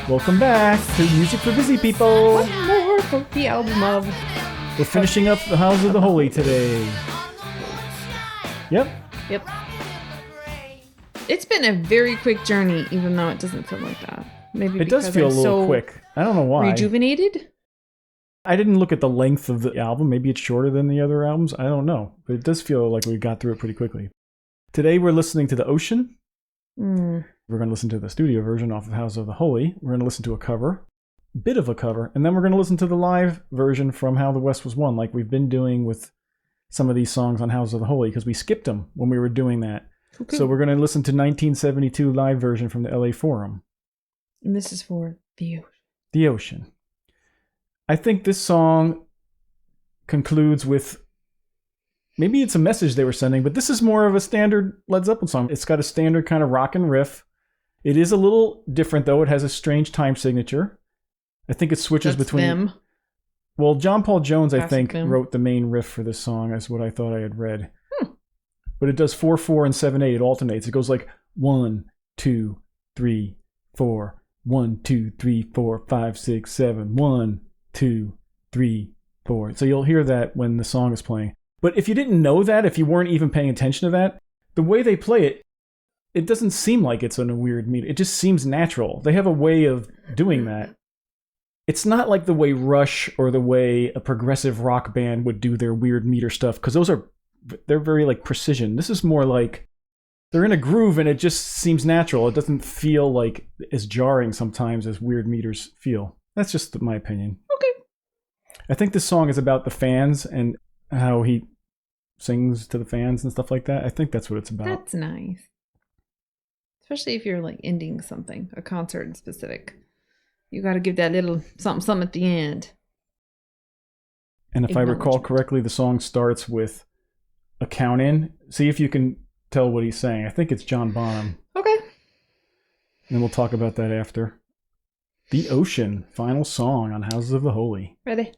Welcome back to Music for Busy People. One more for the album of... We're finishing up the House of the Holy today. Yep. It's been a very quick journey, even though it doesn't feel like that. Maybe it does feel a little quick. I don't know why. Rejuvenated? I didn't look at the length of the album. Maybe it's shorter than the other albums. I don't know. But it does feel like we got through it pretty quickly. Today we're listening to The Ocean. We're going to listen to the studio version off of House of the Holy. We're going to listen to a cover. Bit of a cover. And then we're going to listen to the live version from How the West Was Won, like we've been doing with some of these songs on House of the Holy, because we skipped them when we were doing that. Okay. So we're going to listen to 1972 live version from the LA Forum. And this is for The Ocean. The Ocean. I think this song concludes with, maybe it's a message they were sending, but this is more of a standard Led Zeppelin song. It's got a standard kind of rockin' riff. It is a little different, though. It has a strange time signature. I think it switches between them. Well, John Paul Jones, I think, wrote the main riff for this song. That's what I thought I had read. But it does 4/4 and 7/8. It alternates. It goes like 1, 2, 3, 4, 1, 2, 3, 4, 5, 6, 7, 1, 2, 3, 4. So you'll hear that when the song is playing. But if you didn't know that, if you weren't even paying attention to that, the way they play it, it doesn't seem like it's in a weird meter. It just seems natural. They have a way of doing that. It's not like the way Rush or the way a progressive rock band would do their weird meter stuff, because they're very like precision. This is more like they're in a groove and it just seems natural. It doesn't feel like as jarring sometimes as weird meters feel. That's just my opinion. Okay. I think this song is about the fans and how he sings to the fans and stuff like that. I think that's what it's about. That's nice. Especially if you're like ending something, a concert in specific. You got to give that little something at the end. And if I recall correctly, the song starts with a count in. See if you can tell what he's saying. I think it's John Bonham. Okay. And we'll talk about that after. The Ocean, final song on Houses of the Holy. Ready?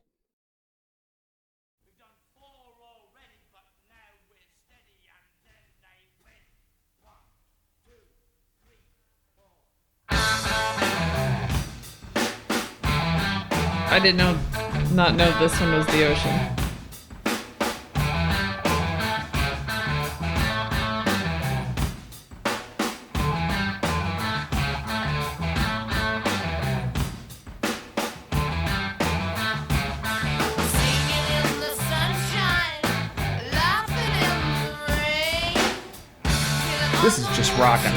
I did not know this one was The Ocean. This is just rocking.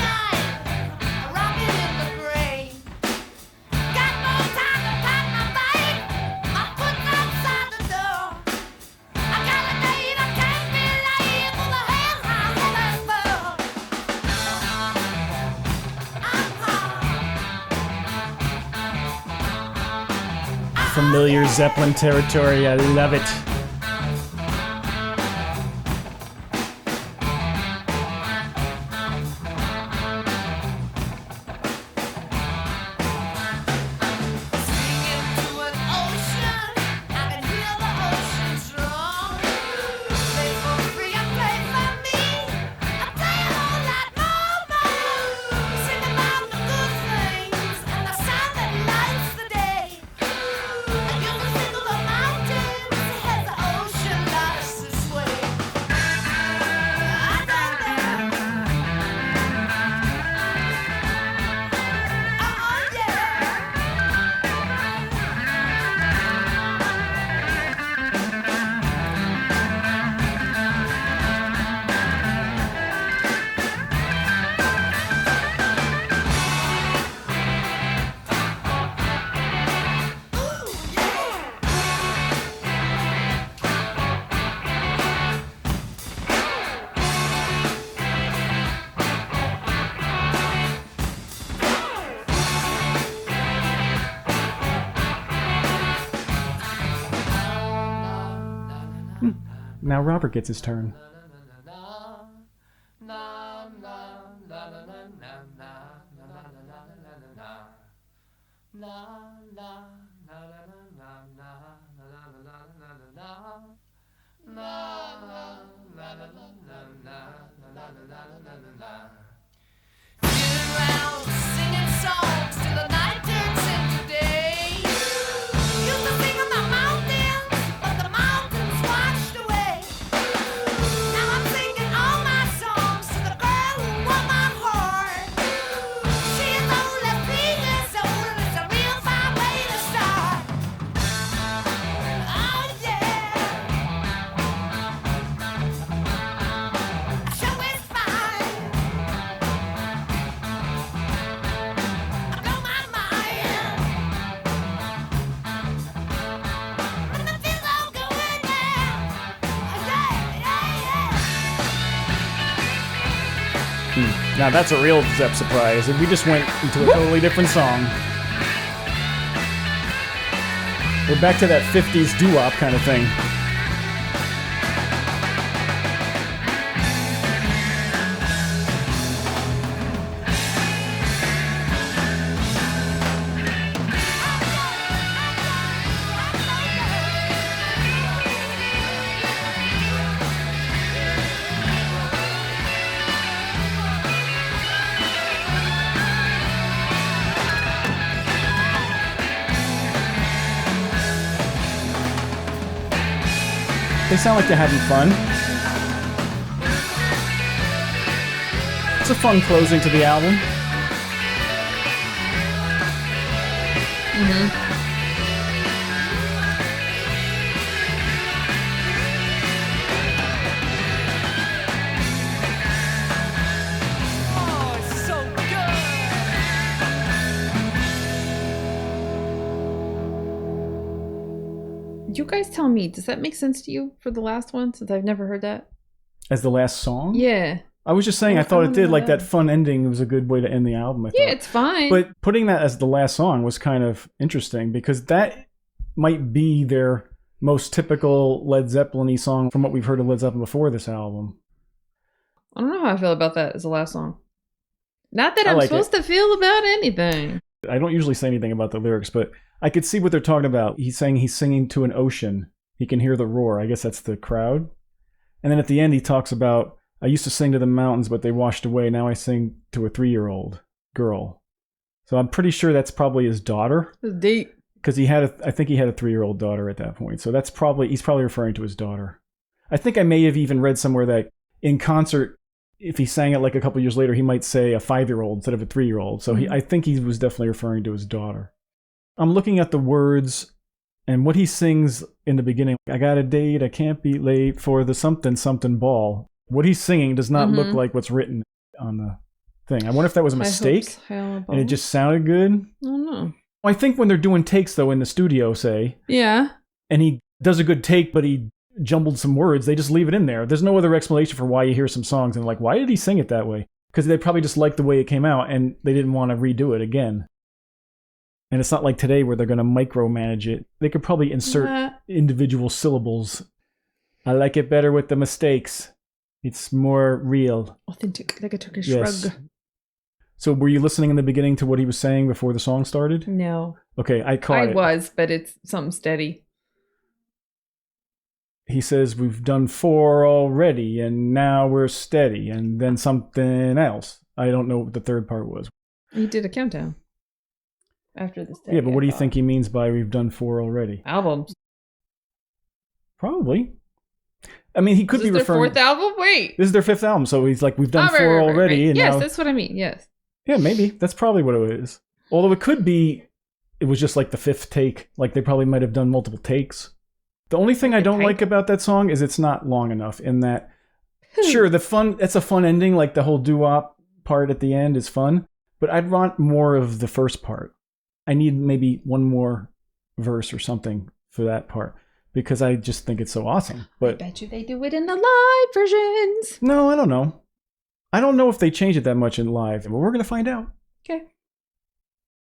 Familiar Zeppelin territory. I love it. Now Robert gets his turn. Singing songs till the night turns Now that's a real Zepp surprise. We just went into a totally different song. We're back to that 50s doo-wop kind of thing. They sound like they're having fun. It's a fun closing to the album. Oh, it's so You guys tell me, does that make sense to you for the last one, since I've never heard that? As the last song? Yeah. I was just saying, I thought it did. Like, that fun ending was a good way to end the album, I thought. Yeah, it's fine. But putting that as the last song was kind of interesting, because that might be their most typical Led Zeppelin-y song from what we've heard of Led Zeppelin before this album. I don't know how I feel about that as the last song. Not that I'm supposed to feel about anything. I don't usually say anything about the lyrics, but I could see what they're talking about. He's saying he's singing to an ocean. He can hear the roar. I guess that's the crowd. And then at the end, he talks about, I used to sing to the mountains, but they washed away. Now I sing to a 3-year-old girl. So I'm pretty sure that's probably his daughter. It's deep. Because I think he had a 3-year-old daughter at that point. So he's probably referring to his daughter. I think I may have even read somewhere that in concert, if he sang it like a couple years later, he might say a 5-year-old instead of a 3-year-old. So I think he was definitely referring to his daughter. I'm looking at the words and what he sings in the beginning. I got a date, I can't be late for the something something ball. What he's singing does not look like what's written on the thing. I wonder if that was a mistake and it just sounded good. I don't know. I think when they're doing takes, though, in the studio, say, yeah, and he does a good take, but he jumbled some words, they just leave it in there. There's no other explanation for why you hear some songs and like, why did he sing it that way? Because they probably just liked the way it came out and they didn't want to redo it again. And it's not like today where they're going to micromanage it. They could probably insert individual syllables. I like it better with the mistakes. It's more real. Authentic, like a Turkish shrug. So were you listening in the beginning to what he was saying before the song started? No. Okay, I caught it. I was, but it's something steady. He says, we've done 4 already, and now we're steady, and then something else. I don't know what the third part was. He did a countdown. After the steady. Yeah, but what do you think he means by we've done 4 already? Albums. Probably. I mean, he could be referring... Is this their 4th album? Wait. This is their 5th album, so he's like, we've done 4 already. Right. And yes, now... that's what I mean, yes. Yeah, maybe. That's probably what it is. Although it could be, it was just like the 5th take. Like they probably might have done multiple takes. The only thing I don't like about that song is it's not long enough in that, sure, it's a fun ending, like the whole doo-wop part at the end is fun, but I'd want more of the first part. I need maybe one more verse or something for that part, because I just think it's so awesome. But I bet you they do it in the live versions. No, I don't know. I don't know if they change it that much in live, but we're going to find out. Okay.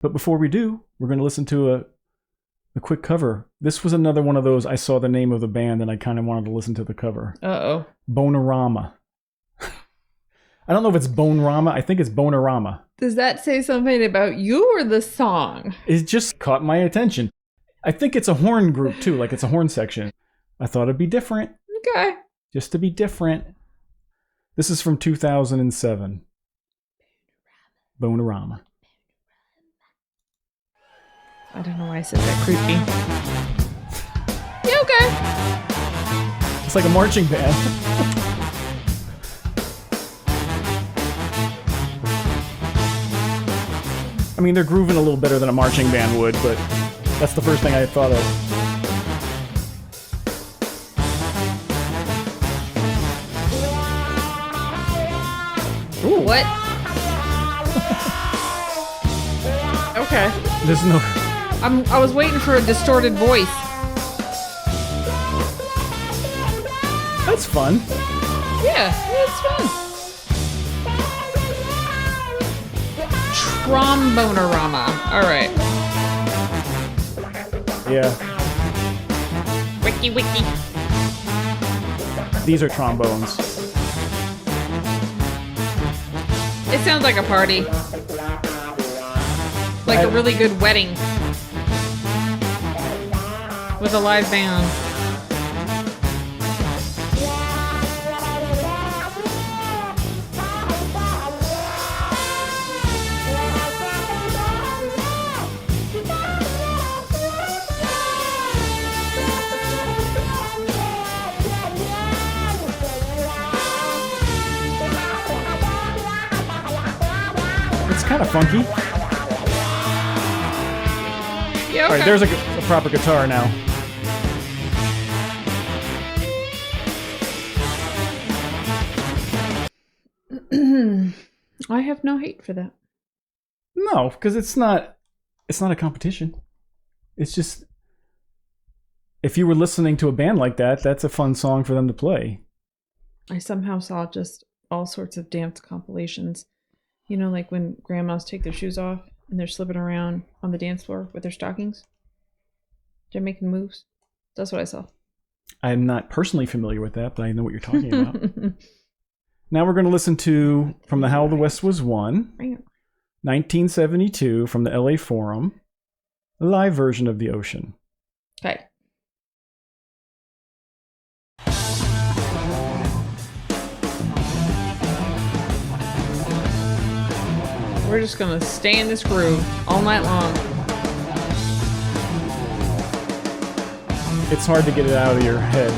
But before we do, we're going to listen to a quick cover. This was another one of those, I saw the name of the band and I kind of wanted to listen to the cover. Uh-oh. Bonerama. I don't know if it's Bonerama. I think it's Bonerama. Does that say something about you or the song? It just caught my attention. I think it's a horn group too, like it's a horn section. I thought it'd be different. Okay. Just to be different. This is from 2007. Bonerama. I don't know why I said that creepy. Yeah, okay. It's like a marching band. I mean, they're grooving a little better than a marching band would, but that's the first thing I thought of. Ooh. What? Okay. There's no... I was waiting for a distorted voice. That's fun. Yeah, it's fun. Bonerama. All right. Yeah. Wiki. These are trombones. It sounds like a party. Like a really good wedding. With a live band. It's kind of funky. Yeah, okay. All right, there's a proper guitar now. I have no hate for that. No, because it's not a competition. It's just, if you were listening to a band like that, that's a fun song for them to play. I somehow saw just all sorts of dance compilations. You know, like when grandmas take their shoes off and they're slipping around on the dance floor with their stockings. They're making moves. That's what I saw. I'm not personally familiar with that, but I know what you're talking about. Now we're going to listen to From the How the West Was Won, 1972, from the LA Forum, a live version of The Ocean. Okay. We're just going to stay in this groove all night long. It's hard to get it out of your head.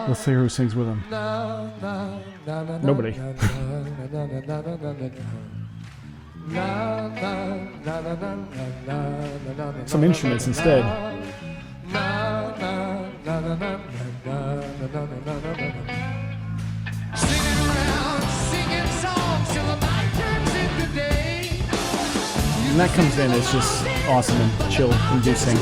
Let's see who sings with him. Nobody. Some instruments instead. And that comes in, it's just awesome and chill inducing.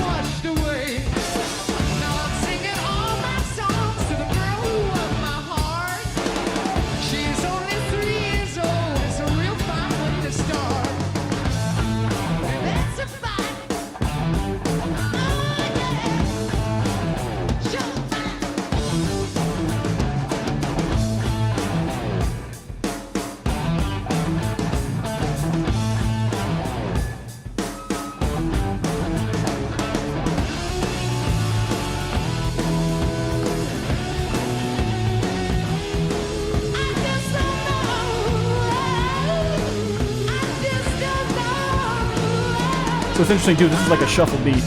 So it's interesting too, this is like a shuffle beat.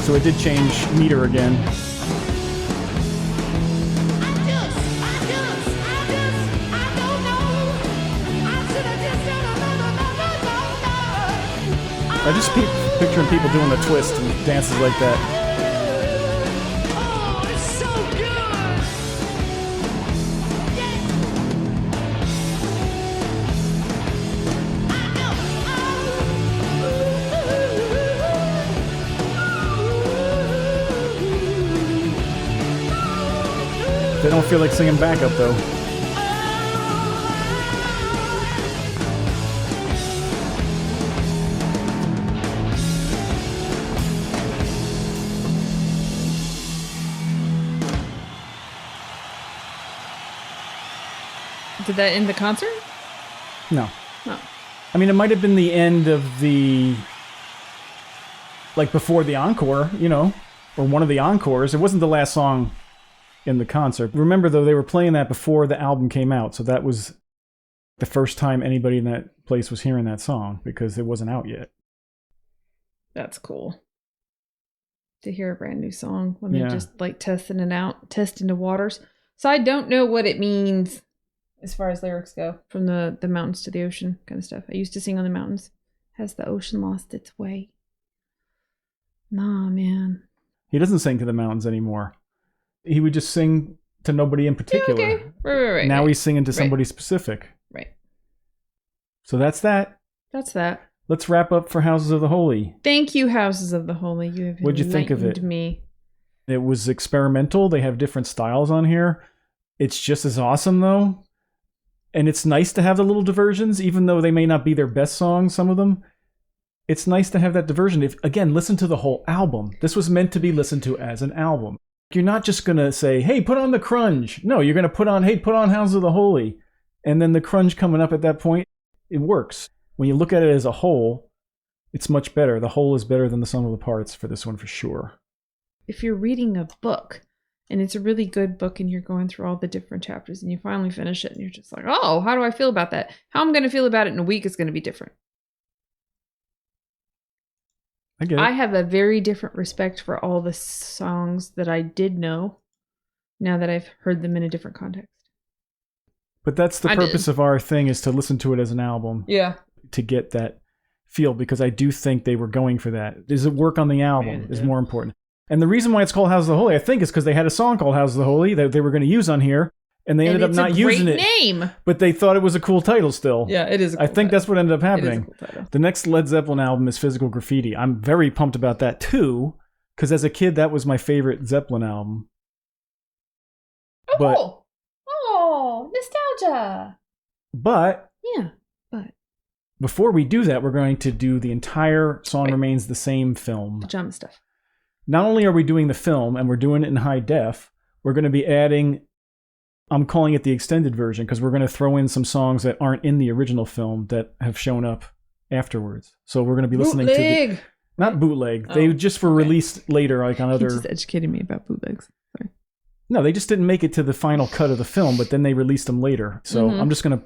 So it did change meter again. I just picturing people doing the twist and dances like that. They don't feel like singing backup though. Did that end the concert? No. No. I mean, it might have been the end of the... like before the encore, you know, or one of the encores. It wasn't the last song in the concert. Remember, though, they were playing that before the album came out, so that was the first time anybody in that place was hearing that song, because it wasn't out yet. That's cool. To hear a brand new song when they're just like testing it out, testing the waters. So I don't know what it means as far as lyrics go, from the mountains to the ocean kind of stuff. I used to sing on the mountains. Has the ocean lost its way? Nah, man. He doesn't sing to the mountains anymore. He would just sing to nobody in particular. Yeah, okay. Right. Now he's singing to somebody specific. Right. So that's that. That's that. Let's wrap up for Houses of the Holy. Thank you, Houses of the Holy. You have What'd you think of it? Me. It was experimental. They have different styles on here. It's just as awesome, though. And it's nice to have the little diversions, even though they may not be their best songs, some of them. It's nice to have that diversion. Again, listen to the whole album. This was meant to be listened to as an album. You're not just going to say, hey, put on the crunge. No, you're going to put on Houses of the Holy. And then the crunge coming up at that point, it works. When you look at it as a whole, it's much better. The whole is better than the sum of the parts for this one for sure. If you're reading a book, and it's a really good book, and you're going through all the different chapters, and you finally finish it, and you're just like, oh, how do I feel about that? How I'm going to feel about it in a week is going to be different. I have a very different respect for all the songs that I did know now that I've heard them in a different context. But that's the purpose of our thing, is to listen to it as an album. Yeah. To get that feel, because I do think they were going for that. Does it work on the album is more important. And the reason why it's called Houses of the Holy, I think, is because they had a song called Houses of the Holy that they were going to use on here. And they ended up not using it. Name. But they thought it was a cool title still. Yeah, it is a cool I think title. that's what ended up happening. It is a cool title. The next Led Zeppelin album is Physical Graffiti. I'm very pumped about that too, because as a kid, that was my favorite Zeppelin album. Oh, cool. Oh, nostalgia. But before we do that, we're going to do the entire Song Remains the Same film. Pajama stuff. Not only are we doing the film, and we're doing it in high def, we're going to be adding... I'm calling it the extended version because we're going to throw in some songs that aren't in the original film that have shown up afterwards. So we're going to be listening to not bootleg. They just were released later, like on other. You just educated me about bootlegs. Sorry. No, they just didn't make it to the final cut of the film, but then they released them later. So I'm just going to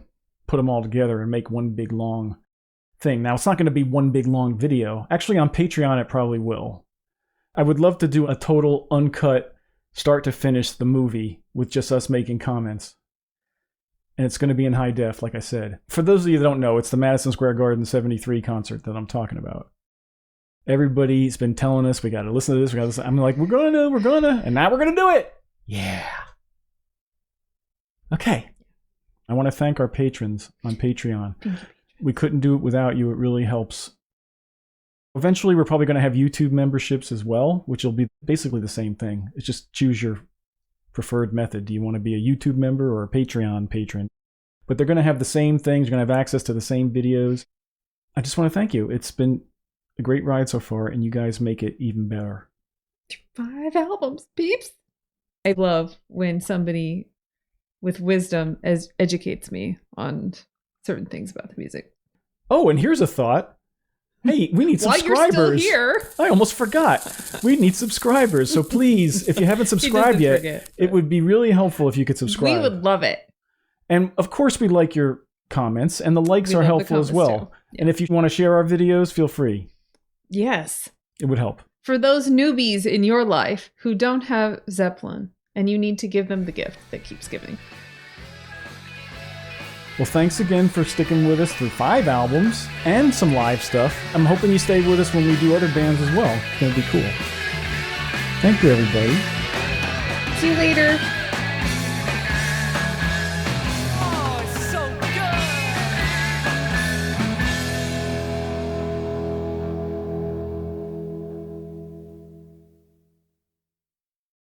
put them all together and make one big long thing. Now it's not going to be one big long video. Actually, on Patreon it probably will. I would love to do a total uncut, start to finish the movie with just us making comments. And it's going to be in high def, like I said. For those of you that don't know, it's the Madison Square Garden 73 concert that I'm talking about. Everybody's been telling us, we got to listen to this, we got to listen. I'm like, we're gonna, and now we're going to do it. Yeah. Okay. I want to thank our patrons on Patreon. We couldn't do it without you. It really helps. Eventually, we're probably going to have YouTube memberships as well, which will be basically the same thing. It's just choose your preferred method. Do you want to be a YouTube member or a Patreon patron? But they're going to have the same things. You're going to have access to the same videos. I just want to thank you. It's been a great ride so far, and you guys make it even better. 5 albums, peeps. I love when somebody with wisdom educates me on certain things about the music. Oh, and here's a thought. Hey, we need subscribers. While you're still here. I almost forgot. We need subscribers. So please, if you haven't subscribed yet, it would be really helpful if you could subscribe. We would love it. And of course, we like your comments, and the likes are helpful as well. Yeah. And if you want to share our videos, feel free. Yes. It would help. For those newbies in your life who don't have Zeppelin, and you need to give them the gift that keeps giving. Well, thanks again for sticking with us through 5 albums and some live stuff. I'm hoping you stay with us when we do other bands as well. It's going to be cool. Thank you, everybody. See you later.